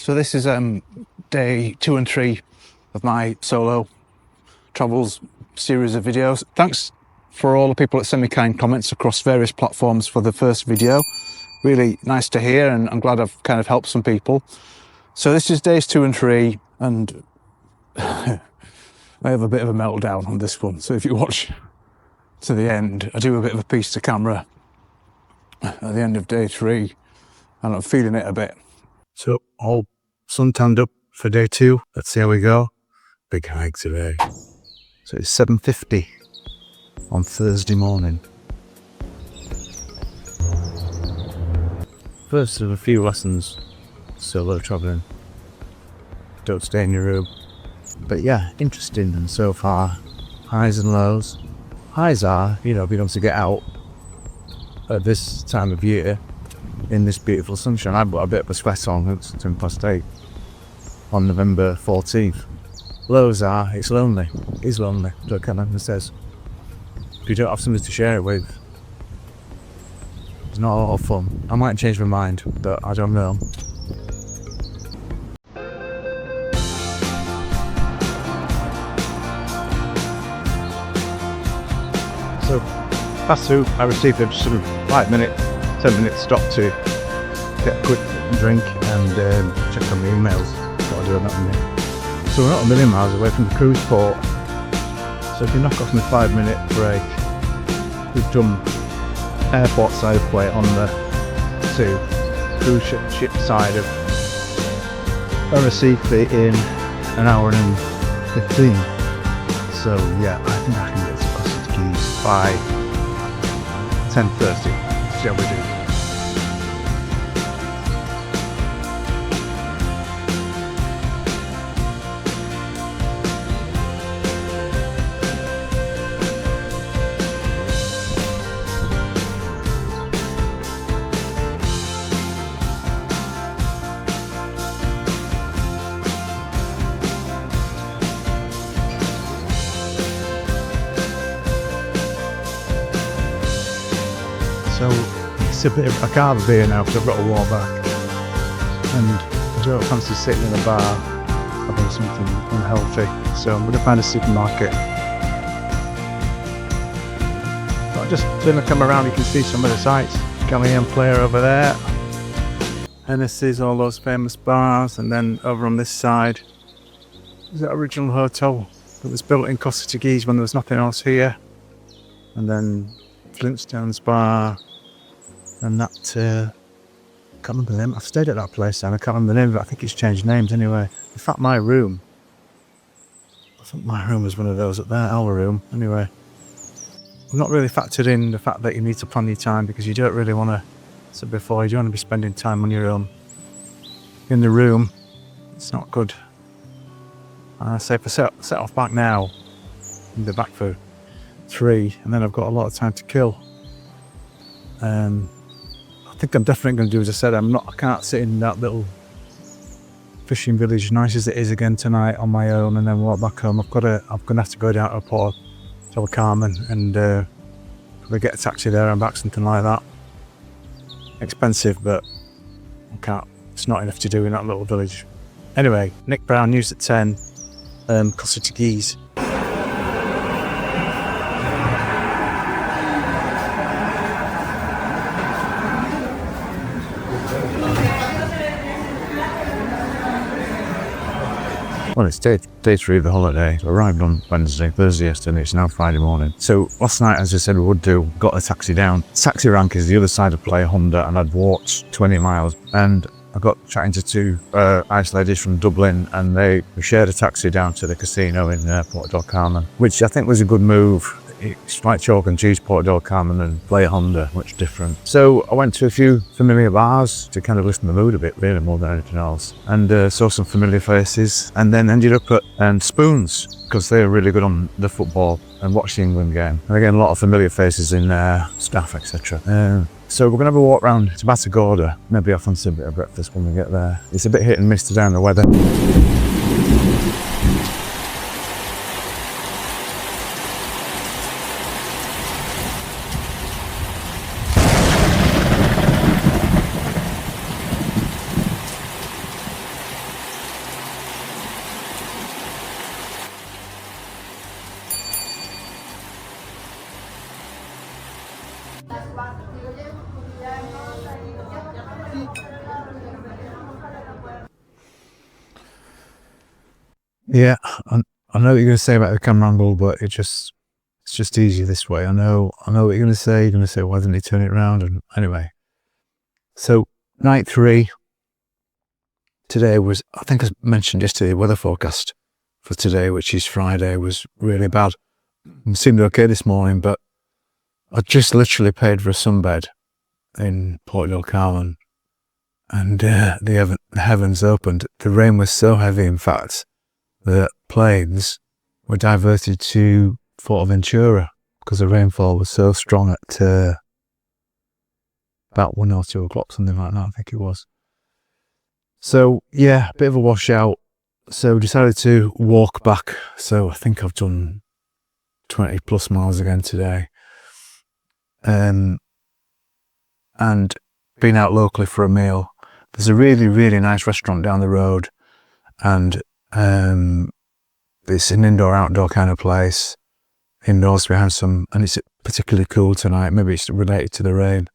So this is day 2 and 3 of my solo travels series of videos. Thanks for all the people that send me kind comments across various platforms for the first video. Really nice to hear, and I'm glad I've kind of helped some people. So this is days 2 and 3, and I have a bit of a meltdown on this one. So if you watch to the end, I do a bit of a piece to camera at the end of day 3, and I'm feeling it a bit. So all suntanned up for day 2. Let's see how we go. Big hike today. So it's 7:50 on Thursday morning. First of a few lessons solo travelling. Don't stay in your room. But yeah, interesting, and so far highs and lows. Highs are, being able to get out at this time of year in this beautiful sunshine. I've got a bit of a sweat on. It's 8:10 on November 14th. Lows are, it's lonely. It's lonely. Look, Canada says, if you don't have somebody to share it with, it's not a lot of fun. I might change my mind, but I don't know. So, past 2, I received a sort of 10-minute stop to get a quick drink and check on the emails. Got to do that in there. So we're not a million miles away from the cruise port. So if you knock off my 5-minute break, we've done airport side play on the cruise ship side of Recife in an hour and 15. So yeah, I think I can get to Costa Teguise by 10:30. See how we do. So it's a bit of, I can't have a beer now because I've got to walk back, and I don't fancy sitting in a bar having something unhealthy, so I'm going to find a supermarket. But I'll just turn the camera around, you can see some of the sights. Galleon Player over there, Hennessy's, all those famous bars, and then over on this side is that original hotel that was built in Costa Teguise when there was nothing else here, and then Flintstone's bar, and that, can't remember the name. I've stayed at that place and I can't remember the name of it. I think it's changed names anyway. In fact, my room was one of those at there, our room. Anyway, I've not really factored in the fact that you need to plan your time, because you don't really want to, said before, you don't want to be spending time on your own in the room. It's not good. So if I set off back now, I'll be back for 3, and then I've got a lot of time to kill. I think I'm definitely going to do as I said. I can't sit in that little fishing village, nice as it is, again tonight on my own and then walk back home. I'm going to have to go down to Port del Carmen and probably get a taxi there and back, something like that. Expensive, but I can't. It's not enough to do in that little village. Anyway, Nick Brown, news at 10, Costa Teguise. Well, it's day 3 of the holiday. I arrived on Thursday yesterday, it's now Friday morning. So last night, as I said we would do, got a taxi down. Taxi rank is the other side of Playa Honda, and I'd walked 20 miles. And I got chatting to 2 Irish ladies from Dublin, and we shared a taxi down to the casino in Port del Carmen, which I think was a good move. It's like chalk and cheese, Port del Carmen and Playa Honda, much different. So I went to a few familiar bars to kind of lift my mood a bit, really, more than anything else, and saw some familiar faces, and then ended up at Spoons, because they were really good on the football, and watched the England game. And again, a lot of familiar faces in there, staff, etc. So we're going to have a walk round to Matagorda, maybe off onto a bit of breakfast when we get there. It's a bit hit and miss today on the weather. Yeah, I know what you're going to say about the camera angle, but it's just easier this way. I know what you're going to say. You're going to say, why didn't he turn it around? And anyway, so night 3 today was, I think I mentioned yesterday, the weather forecast for today, which is Friday, was really bad. It seemed okay this morning, but I just literally paid for a sunbed in Port Carmen, and the heavens opened. The rain was so heavy, in fact, that planes were diverted to Ventura because the rainfall was so strong at about 1 or 2 o'clock, something like that, I think it was. So yeah, a bit of a washout. So decided to walk back. So I think I've done 20 plus miles again today. And been out locally for a meal. There's a really, really nice restaurant down the road, and it's an indoor-outdoor kind of place. Indoors behind and it's particularly cool tonight. Maybe it's related to the rain.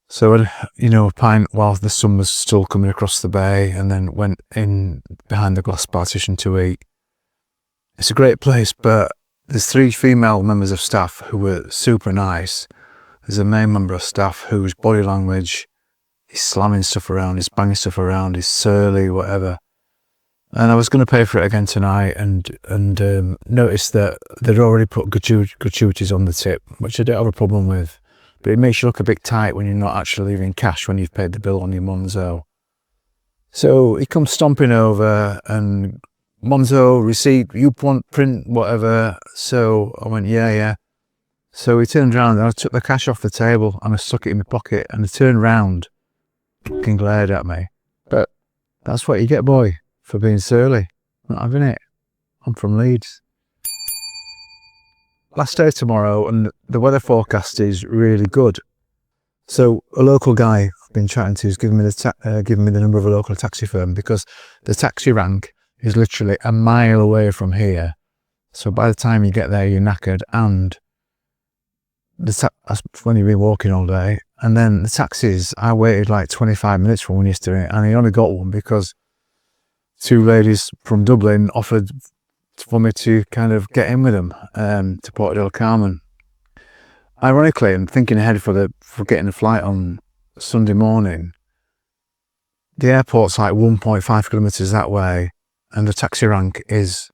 So, a pint while the sun was still coming across the bay, and then went in behind the glass partition to eat. It's a great place, but there's 3 female members of staff who were super nice. There's a main member of staff whose body language is slamming stuff around, is banging stuff around, is surly, whatever. And I was going to pay for it again tonight, and noticed that they'd already put gratuities on the tip, which I don't have a problem with. But it makes you look a bit tight when you're not actually leaving cash when you've paid the bill on your Monzo. So he comes stomping over, and Monzo, receipt, you want print, whatever. So I went, yeah. So he turned around, and I took the cash off the table and I stuck it in my pocket, and he turned round, fucking glared at me. But that's what you get, boy, for being surly. Not having it. I'm from Leeds. Last day tomorrow, and the weather forecast is really good. So a local guy I've been chatting to is giving me the number of a local taxi firm, because the taxi rank is literally a mile away from here. So by the time you get there, you're knackered, and that's when you've been walking all day. And then the taxis, I waited like 25 minutes for one yesterday, and I only got one because 2 ladies from Dublin offered for me to kind of get in with them to Port Carmen. Ironically, I'm thinking ahead for getting a flight on Sunday morning. The airport's like 1.5 kilometres that way, and the taxi rank is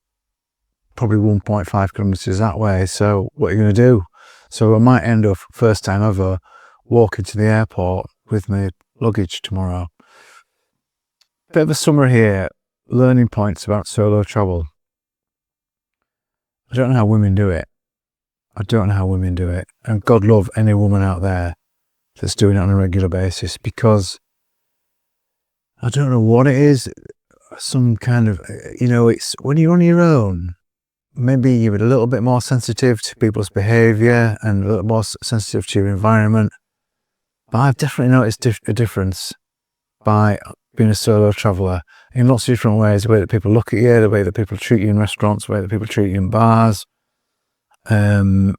probably 1.5 kilometres that way. So what are you going to do? So I might end up, first time ever, walking to the airport with my luggage tomorrow. Bit of a summary here, learning points about solo travel. I don't know how women do it. And God love any woman out there that's doing it on a regular basis, because I don't know what it is, some kind of, it's when you're on your own, maybe you're a little bit more sensitive to people's behaviour and a little more sensitive to your environment. But I've definitely noticed a difference by being a solo traveller in lots of different ways. The way that people look at you, the way that people treat you in restaurants, the way that people treat you in bars. Some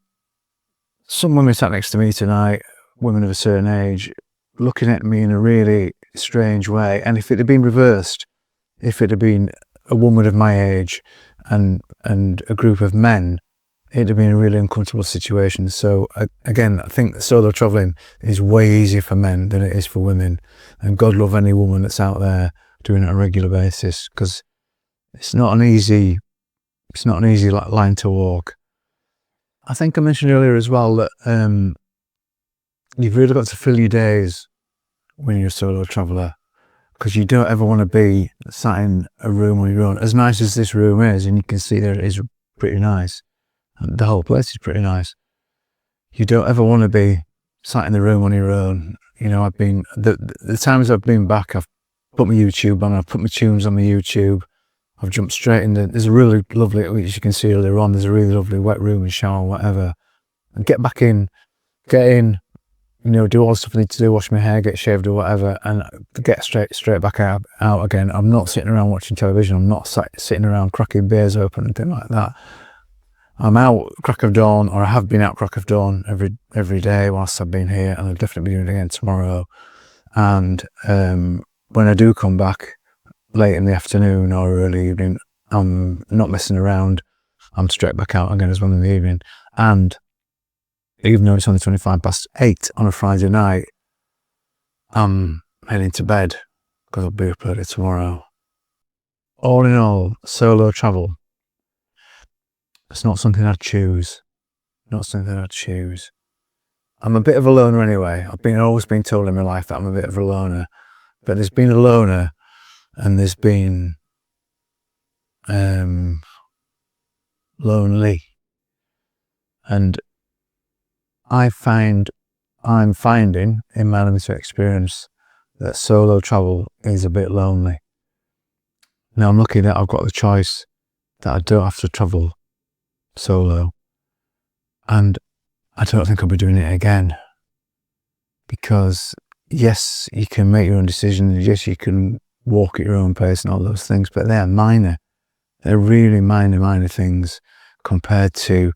women sat next to me tonight, women of a certain age, looking at me in a really strange way. And if it had been reversed, if it had been a woman of my age and a group of men, it'd have been a really uncomfortable situation. So again, I think solo travelling is way easier for men than it is for women. And God love any woman that's out there doing it on a regular basis, because it's not an easy line to walk. I think I mentioned earlier as well that you've really got to fill your days when you're a solo traveller, because you don't ever want to be sat in a room on your own. As nice as this room is, and you can see there it is pretty nice, and the whole place is pretty nice, you don't ever want to be sat in the room on your own. I've been, the times I've been back, I've put my YouTube on, I've put my tunes on my YouTube, I've jumped straight in there's a really lovely, as you can see earlier on, there's a really lovely wet room and shower, whatever, and get in, do all the stuff I need to do, wash my hair, get shaved or whatever, and get straight back out again. I'm not sitting around watching television, I'm not sitting around cracking beers open and things like that. I'm out crack of dawn, or I have been out crack of dawn every day whilst I've been here, and I'll definitely be doing it again tomorrow. And when I do come back late in the afternoon or early evening, I'm not messing around. I'm straight back out again as well in the evening. And even though it's only 8:25 on a Friday night, I'm heading to bed because I'll be up early tomorrow. All in all, solo travel. It's not something I'd choose. Not something I'd choose. I'm a bit of a loner anyway. I've always been told in my life that I'm a bit of a loner. But there's been a loner and there's been lonely. And I'm finding in my limited experience that solo travel is a bit lonely. Now I'm lucky that I've got the choice that I don't have to travel solo, and I don't think I'll be doing it again, because yes, you can make your own decisions, yes, you can walk at your own pace and all those things, but they're minor. They're really minor things compared to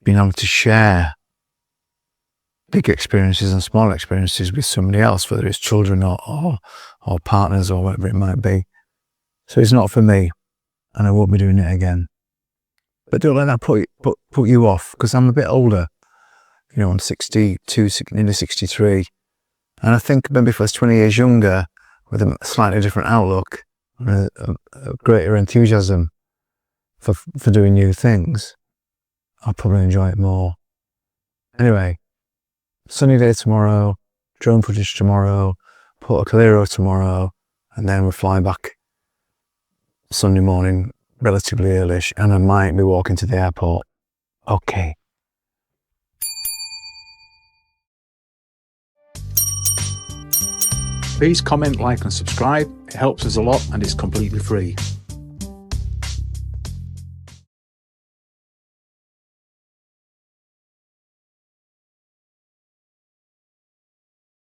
being able to share big experiences and small experiences with somebody else, whether it's children or partners or whatever it might be. So it's not for me, and I won't be doing it again. But don't let that put you off, because I'm a bit older. You know, I'm 62, nearly 63. And I think maybe if I was 20 years younger, with a slightly different outlook, and a greater enthusiasm for doing new things, I'll probably enjoy it more. Anyway, sunny day tomorrow, drone footage tomorrow, Porto Calero tomorrow, and then we're flying back Sunday morning, relatively early-ish, and I might be walking to the airport. Okay. Please comment, like and subscribe. It helps us a lot and it's completely free.